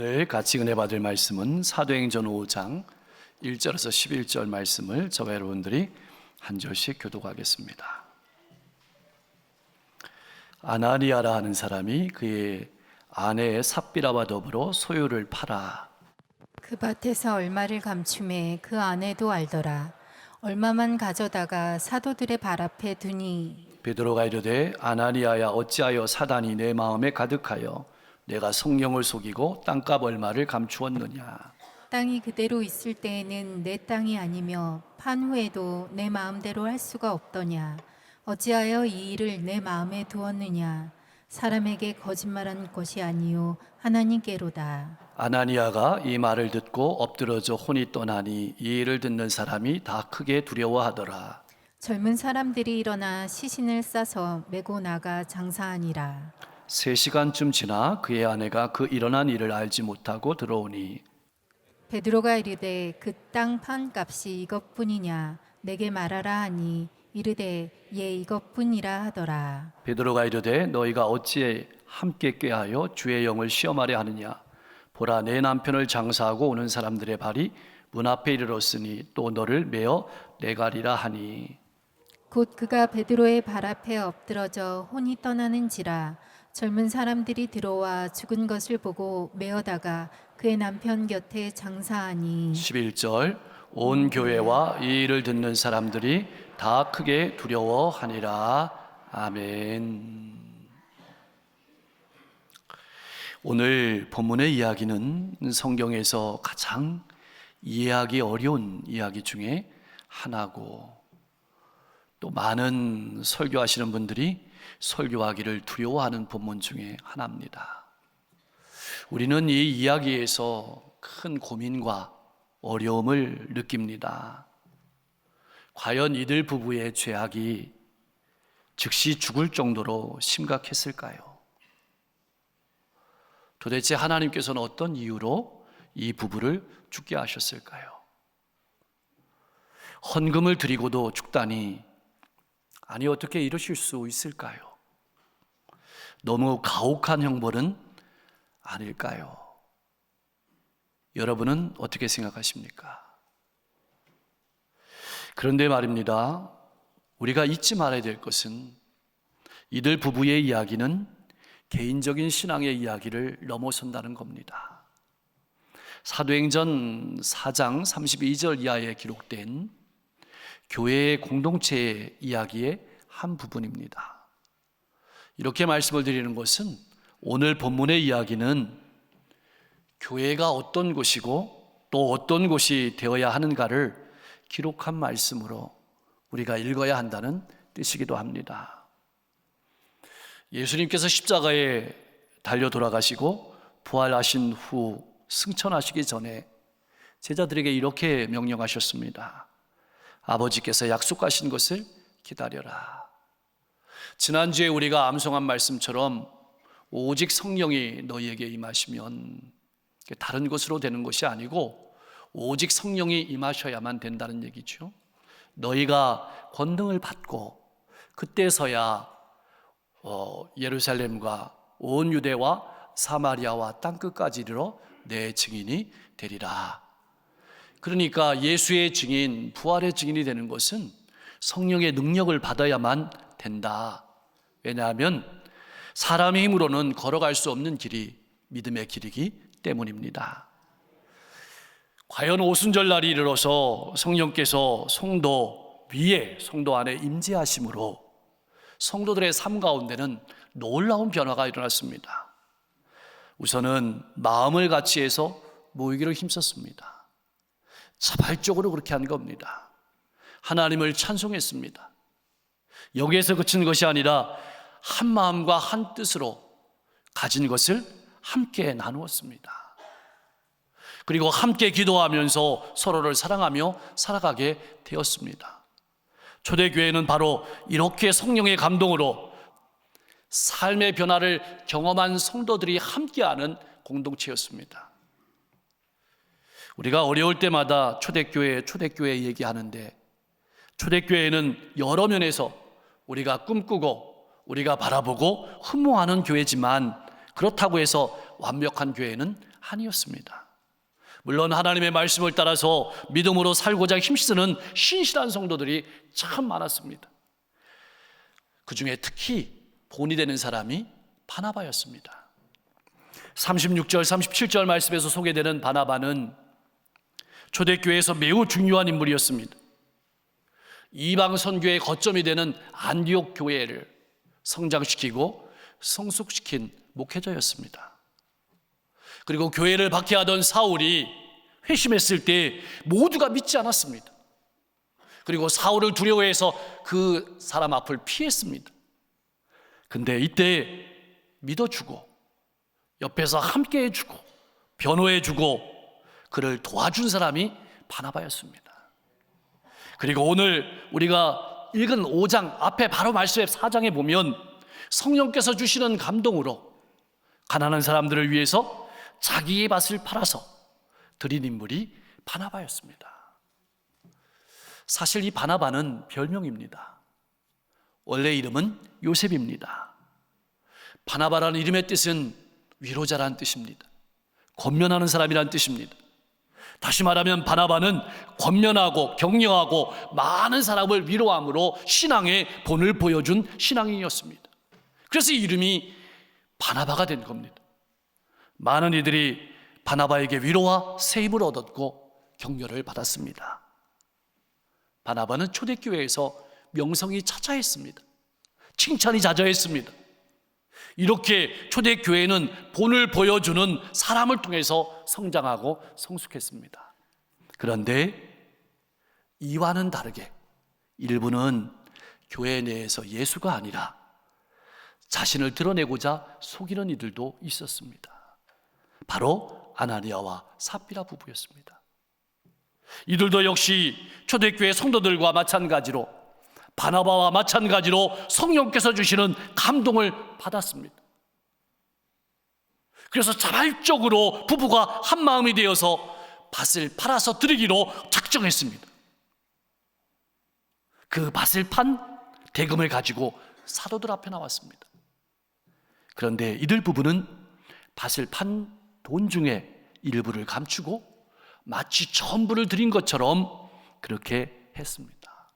오늘 같이 은혜 받을 말씀은 사도행전 5장 1절에서 11절 말씀을 저와 여러분들이 한 절씩 교독하겠습니다. 아나니아라 하는 사람이 그의 아내 삽비라와 더불어 소유를 팔아 그 밭에서 얼마를 감추매 그 아내도 알더라. 얼마만 가져다가 사도들의 발 앞에 두니 베드로가 이르되 아나니아야 어찌하여 사단이 내 마음에 가득하여 내가 성령을 속이고 땅값 얼마를 감추었느냐. 땅이 그대로 있을 때에는 내 땅이 아니며 판 후에도 내 마음대로 할 수가 없더냐. 어찌하여 이 일을 내 마음에 두었느냐. 사람에게 거짓말한 것이 아니요 하나님께로다. 아나니아가 이 말을 듣고 엎드러져 혼이 떠나니 이 일을 듣는 사람이 다 크게 두려워하더라. 젊은 사람들이 일어나 시신을 싸서 메고 나가 장사하니라. 3시간쯤 지나 그의 아내가 그 일어난 일을 알지 못하고 들어오니 베드로가 이르되 그 땅 판 값이 이것뿐이냐 내게 말하라 하니 이르되 예 이것뿐이라 하더라. 베드로가 이르되 너희가 어찌 함께 꾀하여 주의 영을 시험하려 하느냐. 보라 내 남편을 장사하고 오는 사람들의 발이 문 앞에 이르렀으니 또 너를 메어 내가리라 하니. 곧 그가 베드로의 발 앞에 엎드러져 혼이 떠나는지라. 젊은 사람들이 들어와 죽은 것을 보고 메어다가 그의 남편 곁에 장사하니 11절 온 교회와 이 일을 듣는 사람들이 다 크게 두려워하니라. 아멘. 오늘 본문의 이야기는 성경에서 가장 이해하기 어려운 이야기 중에 하나고, 또 많은 설교하시는 분들이 설교하기를 두려워하는 본문 중에 하나입니다. 우리는 이 이야기에서 큰 고민과 어려움을 느낍니다. 과연 이들 부부의 죄악이 즉시 죽을 정도로 심각했을까요? 도대체 하나님께서는 어떤 이유로 이 부부를 죽게 하셨을까요? 헌금을 드리고도 죽다니, 아니 어떻게 이러실 수 있을까요? 너무 가혹한 형벌은 아닐까요? 여러분은 어떻게 생각하십니까? 그런데 말입니다, 우리가 잊지 말아야 될 것은 이들 부부의 이야기는 개인적인 신앙의 이야기를 넘어선다는 겁니다. 사도행전 4장 32절 이하에 기록된 교회의 공동체의 이야기의 한 부분입니다. 이렇게 말씀을 드리는 것은 오늘 본문의 이야기는 교회가 어떤 곳이고 또 어떤 곳이 되어야 하는가를 기록한 말씀으로 우리가 읽어야 한다는 뜻이기도 합니다. 예수님께서 십자가에 달려 돌아가시고 부활하신 후 승천하시기 전에 제자들에게 이렇게 명령하셨습니다. 아버지께서 약속하신 것을 기다려라. 지난주에 우리가 암송한 말씀처럼 오직 성령이 너희에게 임하시면 다른 것으로 되는 것이 아니고 오직 성령이 임하셔야만 된다는 얘기죠. 너희가 권능을 받고 그때서야 예루살렘과 온 유대와 사마리아와 땅끝까지 이르러 내 증인이 되리라. 그러니까 예수의 증인, 부활의 증인이 되는 것은 성령의 능력을 받아야만 된다. 왜냐하면 사람의 힘으로는 걸어갈 수 없는 길이 믿음의 길이기 때문입니다. 과연 오순절날이 이르러서 성령께서 성도 위에, 성도 안에 임재하심으로 성도들의 삶 가운데는 놀라운 변화가 일어났습니다. 우선은 마음을 같이 해서 모이기를 힘썼습니다. 자발적으로 그렇게 한 겁니다. 하나님을 찬송했습니다. 여기에서 그친 것이 아니라 한 마음과 한 뜻으로 가진 것을 함께 나누었습니다. 그리고 함께 기도하면서 서로를 사랑하며 살아가게 되었습니다. 초대교회는 바로 이렇게 성령의 감동으로 삶의 변화를 경험한 성도들이 함께하는 공동체였습니다. 우리가 어려울 때마다 초대교회 얘기하는데, 초대교회는 여러 면에서 우리가 꿈꾸고 우리가 바라보고 흠모하는 교회지만 그렇다고 해서 완벽한 교회는 아니었습니다. 물론 하나님의 말씀을 따라서 믿음으로 살고자 힘쓰는 신실한 성도들이 참 많았습니다. 그 중에 특히 본이 되는 사람이 바나바였습니다. 36절, 37절 말씀에서 소개되는 바나바는 초대교회에서 매우 중요한 인물이었습니다. 이방 선교의 거점이 되는 안디옥 교회를 성장시키고 성숙시킨 목회자였습니다. 그리고 교회를 박해하던 사울이 회심했을 때 모두가 믿지 않았습니다. 그리고 사울을 두려워해서 그 사람 앞을 피했습니다. 근데 이때 믿어주고 옆에서 함께 해주고 변호해주고 그를 도와준 사람이 바나바였습니다. 그리고 오늘 우리가 읽은 5장 앞에 바로 말씀의 4장에 보면 성령께서 주시는 감동으로 가난한 사람들을 위해서 자기의 밭을 팔아서 드린 인물이 바나바였습니다. 사실 이 바나바는 별명입니다. 원래 이름은 요셉입니다. 바나바라는 이름의 뜻은 위로자라는 뜻입니다. 권면하는 사람이라는 뜻입니다. 다시 말하면 바나바는 권면하고 격려하고 많은 사람을 위로함으로 신앙의 본을 보여준 신앙인이었습니다. 그래서 이 이름이 바나바가 된 겁니다. 많은 이들이 바나바에게 위로와 새 힘을 얻었고 격려를 받았습니다. 바나바는 초대교회에서 명성이 자자했습니다. 칭찬이 자자했습니다. 이렇게 초대교회는 본을 보여주는 사람을 통해서 성장하고 성숙했습니다. 그런데 이와는 다르게 일부는 교회 내에서 예수가 아니라 자신을 드러내고자 속이는 이들도 있었습니다. 바로 아나니아와 삽비라 부부였습니다. 이들도 역시 초대교회 성도들과 마찬가지로 바나바와 마찬가지로 성령께서 주시는 감동을 받았습니다. 그래서 자발적으로 부부가 한 마음이 되어서 밭을 팔아서 드리기로 작정했습니다. 그 밭을 판 대금을 가지고 사도들 앞에 나왔습니다. 그런데 이들 부부는 밭을 판 돈 중에 일부를 감추고 마치 전부를 드린 것처럼 그렇게 했습니다.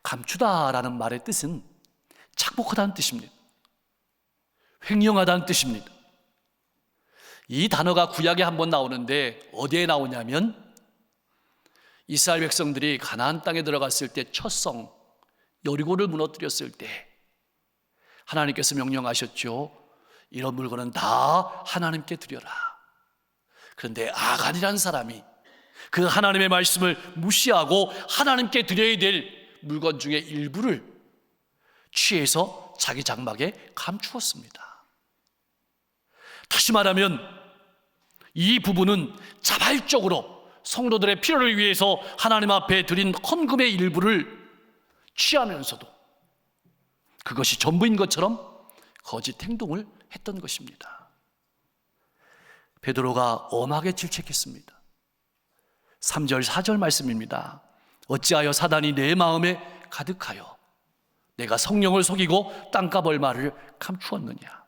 감추다라는 말의 뜻은 착복하다는 뜻입니다. 횡령하다는 뜻입니다. 이 단어가 구약에 한번 나오는데 어디에 나오냐면 이스라엘 백성들이 가나안 땅에 들어갔을 때 첫 성 여리고를 무너뜨렸을 때 하나님께서 명령하셨죠. 이런 물건은 다 하나님께 드려라. 그런데 아간이라는 사람이 그 하나님의 말씀을 무시하고 하나님께 드려야 될 물건 중에 일부를 취해서 자기 장막에 감추었습니다. 다시 말하면 이 부부는 자발적으로 성도들의 필요를 위해서 하나님 앞에 드린 헌금의 일부를 취하면서도 그것이 전부인 것처럼 거짓 행동을 했던 것입니다. 베드로가 엄하게 질책했습니다. 3절 4절 말씀입니다. 어찌하여 사단이 내 마음에 가득하여 내가 성령을 속이고 땅값 얼마를 감추었느냐.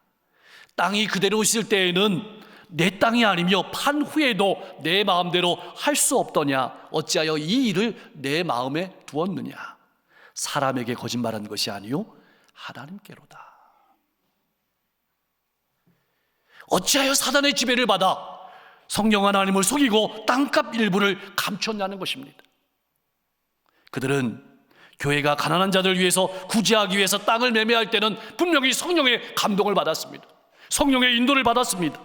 땅이 그대로 있을 때에는 내 땅이 아니며 판 후에도 내 마음대로 할 수 없더냐. 어찌하여 이 일을 내 마음에 두었느냐. 사람에게 거짓말한 것이 아니요 하나님께로다. 어찌하여 사단의 지배를 받아 성령 하나님을 속이고 땅값 일부를 감췄냐는 것입니다. 그들은 교회가 가난한 자들 위해서 구제하기 위해서 땅을 매매할 때는 분명히 성령의 감동을 받았습니다. 성령의 인도를 받았습니다.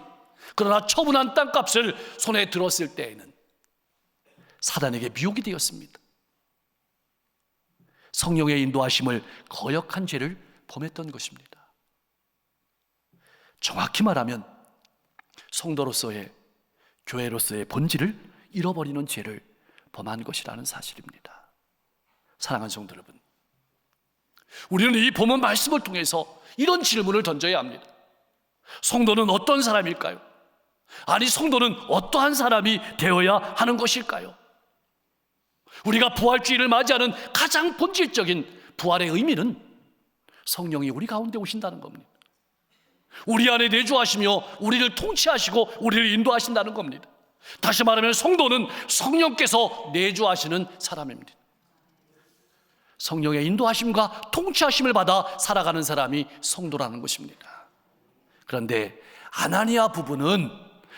그러나 처분한 땅값을 손에 들었을 때에는 사단에게 미혹이 되었습니다. 성령의 인도하심을 거역한 죄를 범했던 것입니다. 정확히 말하면 성도로서의 교회로서의 본질을 잃어버리는 죄를 범한 것이라는 사실입니다. 사랑하는 성도 여러분, 우리는 이 본문 말씀을 통해서 이런 질문을 던져야 합니다. 성도는 어떤 사람일까요? 아니, 성도는 어떠한 사람이 되어야 하는 것일까요? 우리가 부활주의를 맞이하는 가장 본질적인 부활의 의미는 성령이 우리 가운데 오신다는 겁니다. 우리 안에 내주하시며 우리를 통치하시고 우리를 인도하신다는 겁니다. 다시 말하면 성도는 성령께서 내주하시는 사람입니다. 성령의 인도하심과 통치하심을 받아 살아가는 사람이 성도라는 것입니다. 그런데 아나니아 부부는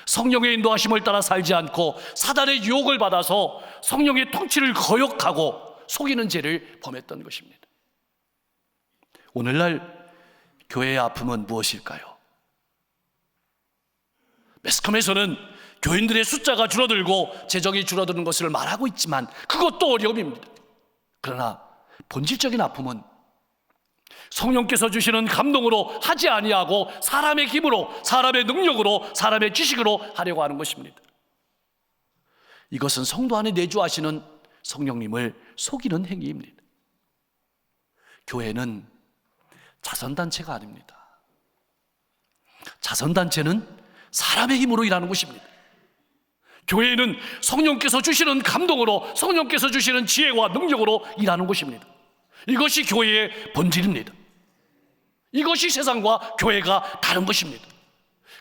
성령의 인도하심을 따라 살지 않고 사단의 유혹을 받아서 성령의 통치를 거역하고 속이는 죄를 범했던 것입니다. 오늘날 교회의 아픔은 무엇일까요? 매스컴에서는 교인들의 숫자가 줄어들고 재정이 줄어드는 것을 말하고 있지만 그것도 어려움입니다. 그러나 본질적인 아픔은 성령께서 주시는 감동으로 하지 아니하고 사람의 힘으로, 사람의 능력으로, 사람의 지식으로 하려고 하는 것입니다. 이것은 성도 안에 내주하시는 성령님을 속이는 행위입니다. 교회는 자선단체가 아닙니다. 자선단체는 사람의 힘으로 일하는 것입니다. 교회는 성령께서 주시는 감동으로, 성령께서 주시는 지혜와 능력으로 일하는 것입니다. 이것이 교회의 본질입니다. 이것이 세상과 교회가 다른 것입니다.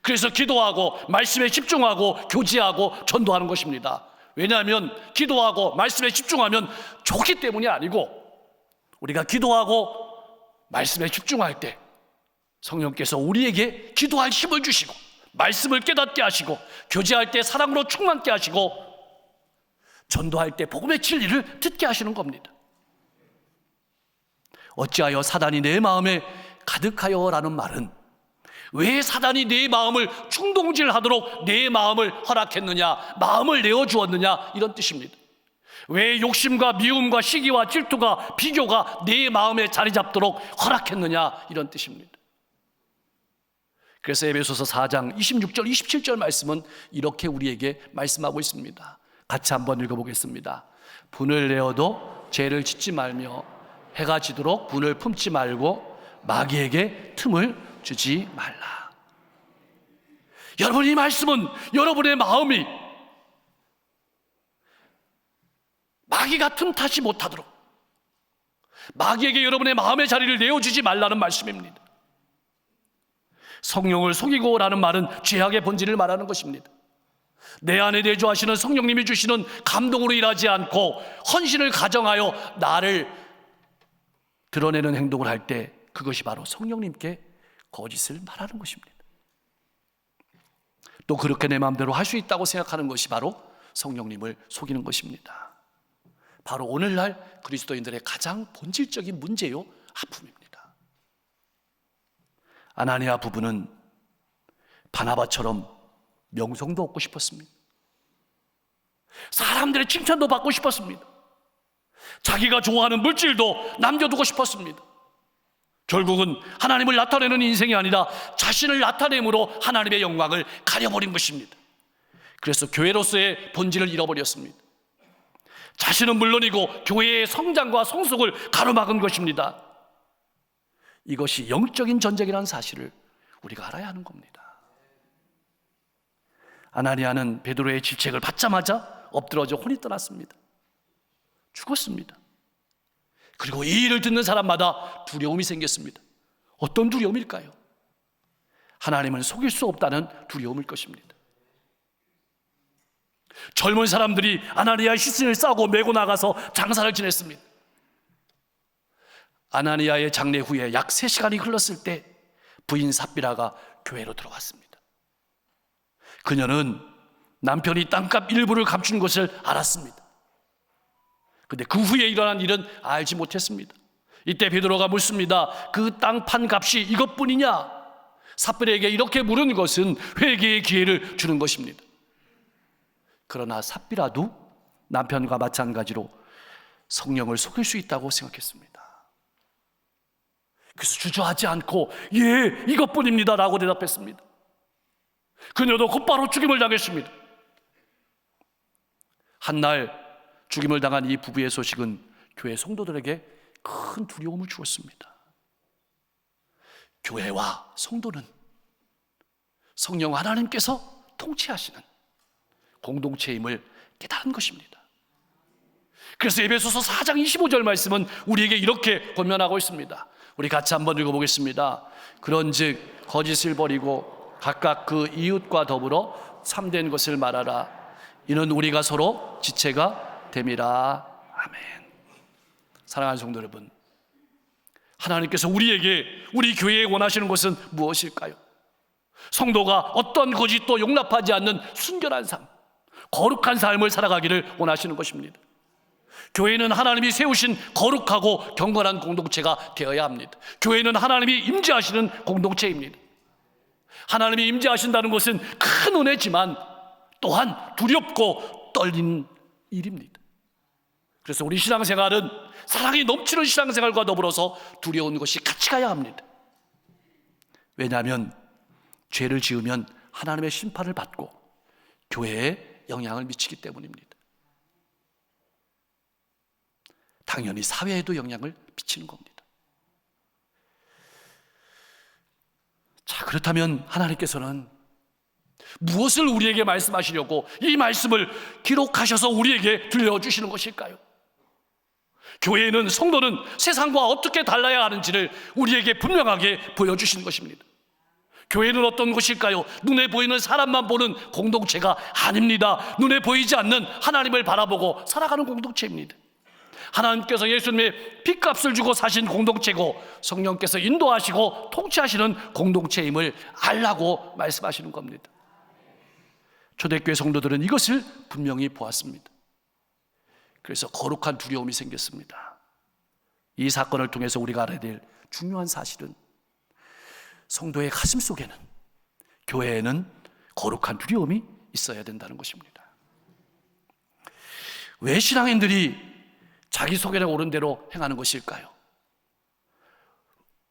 그래서 기도하고 말씀에 집중하고 교제하고 전도하는 것입니다. 왜냐하면 기도하고 말씀에 집중하면 좋기 때문이 아니고, 우리가 기도하고 말씀에 집중할 때 성령께서 우리에게 기도할 힘을 주시고 말씀을 깨닫게 하시고 교제할 때 사랑으로 충만케 하시고 전도할 때 복음의 진리를 듣게 하시는 겁니다. 어찌하여 사단이 내 마음에 가득하여 라는 말은 왜 사단이 내 마음을 충동질하도록 내 마음을 허락했느냐, 마음을 내어주었느냐, 이런 뜻입니다. 왜 욕심과 미움과 시기와 질투가 비교가 내 마음에 자리 잡도록 허락했느냐, 이런 뜻입니다. 그래서 에베소서 4장 26절 27절 말씀은 이렇게 우리에게 말씀하고 있습니다. 같이 한번 읽어보겠습니다. 분을 내어도 죄를 짓지 말며 해가 지도록 분을 품지 말고 마귀에게 틈을 주지 말라. 여러분, 이 말씀은 여러분의 마음이 마귀가 틈타지 못하도록 마귀에게 여러분의 마음의 자리를 내어주지 말라는 말씀입니다. 성령을 속이고라는 말은 죄악의 본질을 말하는 것입니다. 내 안에 내주하시는 성령님이 주시는 감동으로 일하지 않고 헌신을 가정하여 나를 드러내는 행동을 할 때 그것이 바로 성령님께 거짓을 말하는 것입니다. 또 그렇게 내 마음대로 할 수 있다고 생각하는 것이 바로 성령님을 속이는 것입니다. 바로 오늘날 그리스도인들의 가장 본질적인 문제요, 아픔입니다. 아나니아 부부는 바나바처럼 명성도 얻고 싶었습니다. 사람들의 칭찬도 받고 싶었습니다. 자기가 좋아하는 물질도 남겨두고 싶었습니다. 결국은 하나님을 나타내는 인생이 아니라 자신을 나타냄으로 하나님의 영광을 가려버린 것입니다. 그래서 교회로서의 본질을 잃어버렸습니다. 자신은 물론이고 교회의 성장과 성숙을 가로막은 것입니다. 이것이 영적인 전쟁이라는 사실을 우리가 알아야 하는 겁니다. 아나니아는 베드로의 질책을 받자마자 엎드러져 혼이 떠났습니다. 죽었습니다. 그리고 이 일을 듣는 사람마다 두려움이 생겼습니다. 어떤 두려움일까요? 하나님을 속일 수 없다는 두려움일 것입니다. 젊은 사람들이 아나니아의 시신을 싸고 메고 나가서 장사를 지냈습니다. 아나니아의 장례 후에 약 3시간이 흘렀을 때 부인 삽비라가 교회로 들어왔습니다. 그녀는 남편이 땅값 일부를 감춘 것을 알았습니다. 그런데 그 후에 일어난 일은 알지 못했습니다. 이때 베드로가 묻습니다. 그 땅 판 값이 이것뿐이냐? 삽비라에게 이렇게 물은 것은 회개의 기회를 주는 것입니다. 그러나 삽비라도 남편과 마찬가지로 성령을 속일 수 있다고 생각했습니다. 그래서 주저하지 않고 예, 이것뿐입니다 라고 대답했습니다. 그녀도 곧바로 죽임을 당했습니다. 한날 죽임을 당한 이 부부의 소식은 교회 성도들에게 큰 두려움을 주었습니다. 교회와 성도는 성령 하나님께서 통치하시는 공동체임을 깨달은 것입니다. 그래서 에베소서 4장 25절 말씀은 우리에게 이렇게 권면하고 있습니다. 우리 같이 한번 읽어보겠습니다. 그런즉 거짓을 버리고 각각 그 이웃과 더불어 참된 것을 말하라. 이는 우리가 서로 지체가 됨이라. 아멘. 사랑하는 성도 여러분, 하나님께서 우리 교회에 원하시는 것은 무엇일까요? 성도가 어떤 거짓도 용납하지 않는 순결한 삶, 거룩한 삶을 살아가기를 원하시는 것입니다. 교회는 하나님이 세우신 거룩하고 경건한 공동체가 되어야 합니다. 교회는 하나님이 임재하시는 공동체입니다. 하나님이 임재하신다는 것은 큰 은혜지만 또한 두렵고 떨리는 일입니다. 그래서 우리 신앙생활은 사랑이 넘치는 신앙생활과 더불어서 두려운 것이 같이 가야 합니다. 왜냐하면 죄를 지으면 하나님의 심판을 받고 교회에 영향을 미치기 때문입니다. 당연히 사회에도 영향을 미치는 겁니다. 자, 그렇다면 하나님께서는 무엇을 우리에게 말씀하시려고 이 말씀을 기록하셔서 우리에게 들려주시는 것일까요? 교회는, 성도는 세상과 어떻게 달라야 하는지를 우리에게 분명하게 보여주시는 것입니다. 교회는 어떤 것일까요? 눈에 보이는 사람만 보는 공동체가 아닙니다. 눈에 보이지 않는 하나님을 바라보고 살아가는 공동체입니다. 하나님께서 예수님의 핏값을 주고 사신 공동체고 성령께서 인도하시고 통치하시는 공동체임을 알라고 말씀하시는 겁니다. 초대교회 성도들은 이것을 분명히 보았습니다. 그래서 거룩한 두려움이 생겼습니다. 이 사건을 통해서 우리가 알아야 될 중요한 사실은 성도의 가슴 속에는, 교회에는 거룩한 두려움이 있어야 된다는 것입니다. 왜 신앙인들이 자기 속에 오른 대로 행하는 것일까요?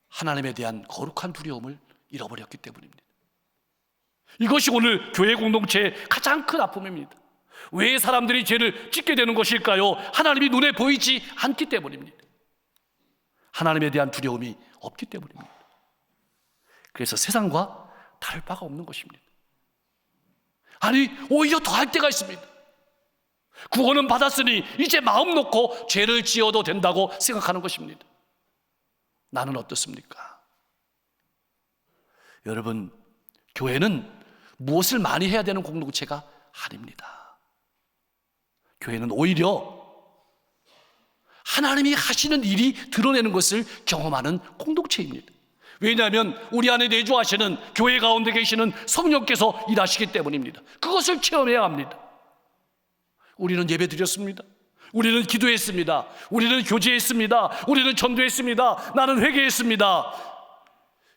하나님에 대한 거룩한 두려움을 잃어버렸기 때문입니다. 이것이 오늘 교회 공동체의 가장 큰 아픔입니다. 왜 사람들이 죄를 짓게 되는 것일까요? 하나님이 눈에 보이지 않기 때문입니다. 하나님에 대한 두려움이 없기 때문입니다. 그래서 세상과 다를 바가 없는 것입니다. 아니, 오히려 더할 때가 있습니다. 구원은 받았으니 이제 마음 놓고 죄를 지어도 된다고 생각하는 것입니다. 나는 어떻습니까? 여러분, 교회는 무엇을 많이 해야 되는 공동체가 아닙니다. 교회는 오히려 하나님이 하시는 일이 드러내는 것을 경험하는 공동체입니다. 왜냐하면 우리 안에 내주하시는, 교회 가운데 계시는 성령께서 일하시기 때문입니다. 그것을 체험해야 합니다. 우리는 예배 드렸습니다. 우리는 기도했습니다. 우리는 교제했습니다. 우리는 전도했습니다. 나는 회개했습니다.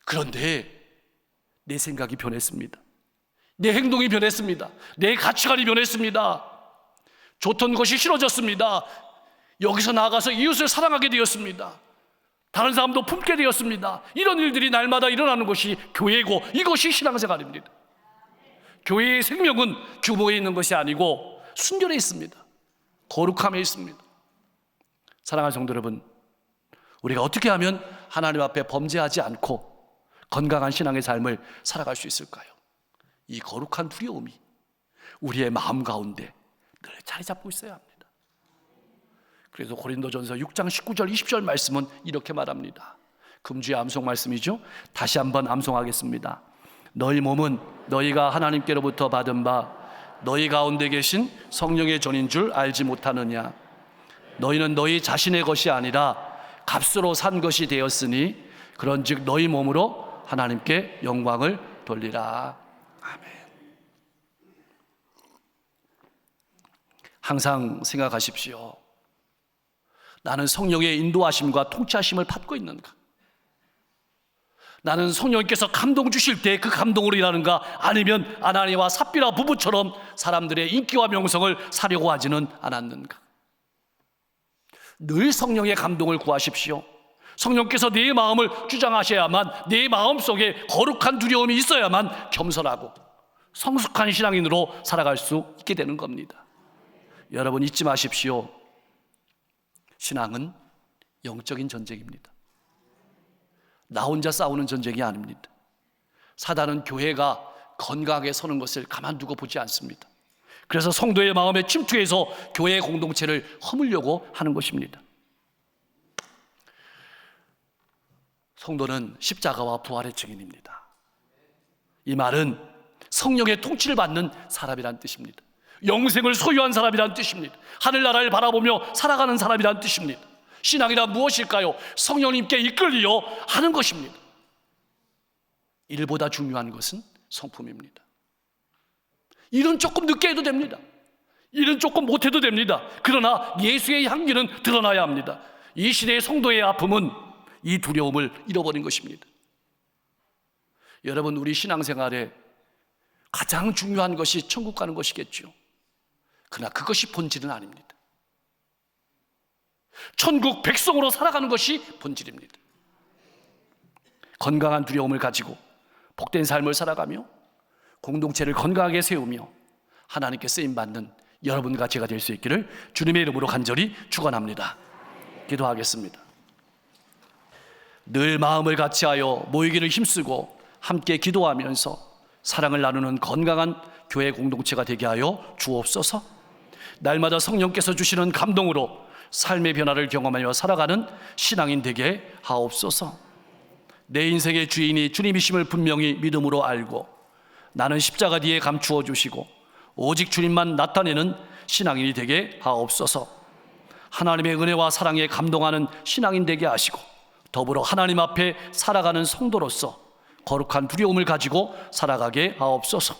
그런데 내 생각이 변했습니다. 내 행동이 변했습니다. 내 가치관이 변했습니다. 좋던 것이 싫어졌습니다. 여기서 나아가서 이웃을 사랑하게 되었습니다. 다른 사람도 품게 되었습니다. 이런 일들이 날마다 일어나는 것이 교회고 이것이 신앙생활입니다. 교회의 생명은 규모에 있는 것이 아니고 순결에 있습니다. 거룩함에 있습니다. 사랑하는 성도 여러분, 우리가 어떻게 하면 하나님 앞에 범죄하지 않고 건강한 신앙의 삶을 살아갈 수 있을까요? 이 거룩한 두려움이 우리의 마음 가운데 늘 자리 잡고 있어야 합니다. 그래서 고린도전서 6장 19절 20절 말씀은 이렇게 말합니다. 금주의 암송 말씀이죠. 다시 한번 암송하겠습니다. 너희 몸은 너희가 하나님께로부터 받은 바 너희 가운데 계신 성령의 전인 줄 알지 못하느냐. 너희는 너희 자신의 것이 아니라 값으로 산 것이 되었으니 그런즉 너희 몸으로 하나님께 영광을 돌리라. 아멘. 항상 생각하십시오. 나는 성령의 인도하심과 통치하심을 받고 있는가? 나는 성령께서 감동 주실 때 그 감동으로 일하는가? 아니면 아나니와 삽비라 부부처럼 사람들의 인기와 명성을 사려고 하지는 않았는가? 늘 성령의 감동을 구하십시오. 성령께서 내 마음을 주장하셔야만, 내 마음속에 거룩한 두려움이 있어야만 겸손하고 성숙한 신앙인으로 살아갈 수 있게 되는 겁니다. 여러분 잊지 마십시오. 신앙은 영적인 전쟁입니다. 나 혼자 싸우는 전쟁이 아닙니다. 사단은 교회가 건강하게 서는 것을 가만두고 보지 않습니다. 그래서 성도의 마음에 침투해서 교회 공동체를 허물려고 하는 것입니다. 성도는 십자가와 부활의 증인입니다. 이 말은 성령의 통치를 받는 사람이란 뜻입니다. 영생을 소유한 사람이란 뜻입니다. 하늘나라를 바라보며 살아가는 사람이란 뜻입니다. 신앙이란 무엇일까요? 성령님께 이끌리어 하는 것입니다. 일보다 중요한 것은 성품입니다. 일은 조금 늦게 해도 됩니다. 일은 조금 못해도 됩니다. 그러나 예수의 향기는 드러나야 합니다. 이 시대의 성도의 아픔은 이 두려움을 잃어버린 것입니다. 여러분, 우리 신앙생활에 가장 중요한 것이 천국 가는 것이겠죠. 그러나 그것이 본질은 아닙니다. 천국 백성으로 살아가는 것이 본질입니다. 건강한 두려움을 가지고 복된 삶을 살아가며 공동체를 건강하게 세우며 하나님께 쓰임받는 여러분과 제가 될 수 있기를 주님의 이름으로 간절히 축원합니다. 기도하겠습니다. 늘 마음을 같이하여 모이기를 힘쓰고 함께 기도하면서 사랑을 나누는 건강한 교회 공동체가 되게 하여 주옵소서. 날마다 성령께서 주시는 감동으로 삶의 변화를 경험하며 살아가는 신앙인 되게 하옵소서. 내 인생의 주인이 주님이심을 분명히 믿음으로 알고 나는 십자가 뒤에 감추어 주시고 오직 주님만 나타내는 신앙인이 되게 하옵소서. 하나님의 은혜와 사랑에 감동하는 신앙인 되게 하시고 더불어 하나님 앞에 살아가는 성도로서 거룩한 두려움을 가지고 살아가게 하옵소서.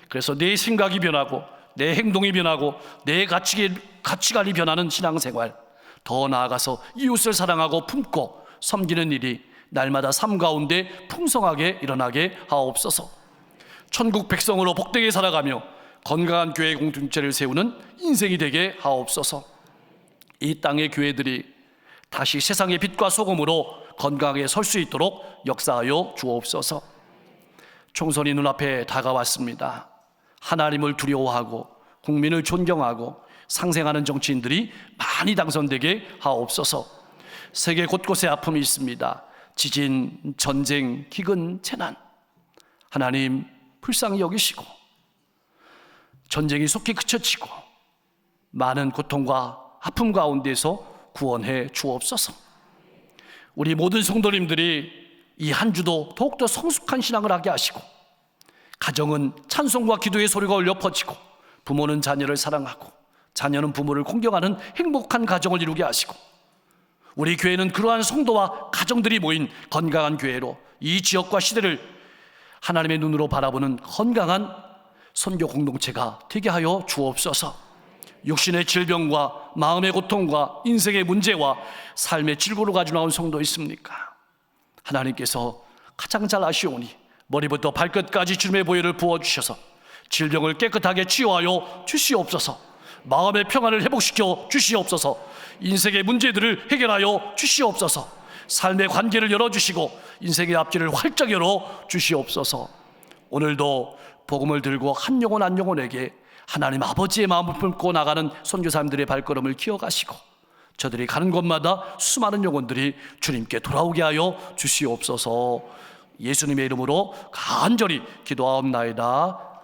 그래서 내 생각이 변하고 내 행동이 변하고 내 가치관이 변하는 신앙생활, 더 나아가서 이웃을 사랑하고 품고 섬기는 일이 날마다 삶 가운데 풍성하게 일어나게 하옵소서. 천국 백성으로 복되게 살아가며 건강한 교회 공동체를 세우는 인생이 되게 하옵소서. 이 땅의 교회들이 다시 세상의 빛과 소금으로 건강하게 설 수 있도록 역사하여 주옵소서. 총선이 눈앞에 다가왔습니다. 하나님을 두려워하고 국민을 존경하고 상생하는 정치인들이 많이 당선되게 하옵소서. 세계 곳곳에 아픔이 있습니다. 지진, 전쟁, 기근, 재난, 하나님 불쌍히 여기시고 전쟁이 속히 그쳐지고 많은 고통과 아픔 가운데서 구원해 주옵소서. 우리 모든 성도님들이 이 한 주도 더욱더 성숙한 신앙을 하게 하시고 가정은 찬송과 기도의 소리가 울려 퍼지고 부모는 자녀를 사랑하고 자녀는 부모를 공경하는 행복한 가정을 이루게 하시고 우리 교회는 그러한 성도와 가정들이 모인 건강한 교회로 이 지역과 시대를 하나님의 눈으로 바라보는 건강한 선교 공동체가 되게 하여 주옵소서. 육신의 질병과 마음의 고통과 인생의 문제와 삶의 질고를 가지고 나온 성도 있습니까? 하나님께서 가장 잘 아시오니 머리부터 발끝까지 주님의 보혈을 부어주셔서 질병을 깨끗하게 치유하여 주시옵소서. 마음의 평안을 회복시켜 주시옵소서. 인생의 문제들을 해결하여 주시옵소서. 삶의 관계를 열어주시고 인생의 앞길을 활짝 열어 주시옵소서. 오늘도 복음을 들고 한 영혼 한 영혼에게 하나님 아버지의 마음을 품고 나가는 선교사님들의 발걸음을 기억하시고 저들이 가는 곳마다 수많은 영혼들이 주님께 돌아오게 하여 주시옵소서. 예수님의 이름으로 간절히 기도하옵나이다.